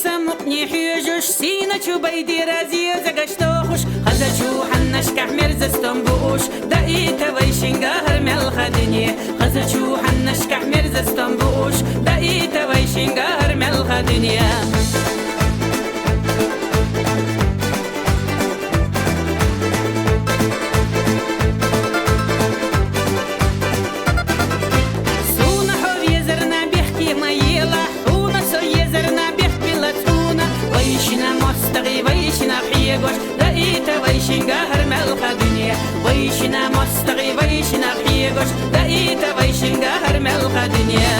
سمقني حيجوش سينا شو بيدي رازي زقشتوخش خزا شو حنش كحمر زستنبوش دقيتا ويشين قهر ملخدني خزا شو حنش كحمر زستنبوش دقيتا ويشين قهر ملخدني ويشنا قهر ملخ دنيا ويشنا مستغي ويشنا خيغش دقيتا ويشن قهر ملخ دنيا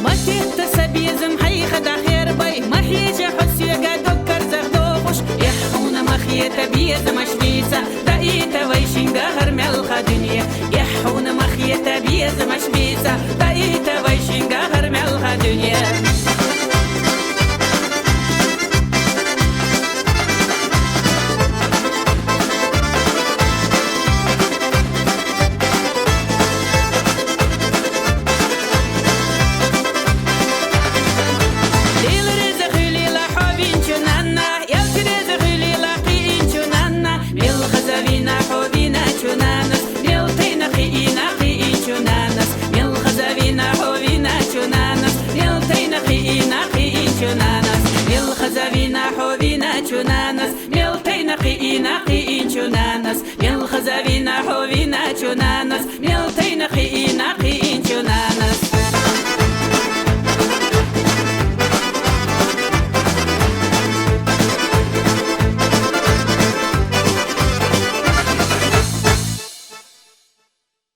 ما تتسبيزم حي خدا خير باي ما حيجي حسي قدوكر زغدوخش يحونا مخيتا بيزم اشبيسا دقيتا ويشن قهر ملخ دنيا يحونا مخيتا بيزم اشبيسا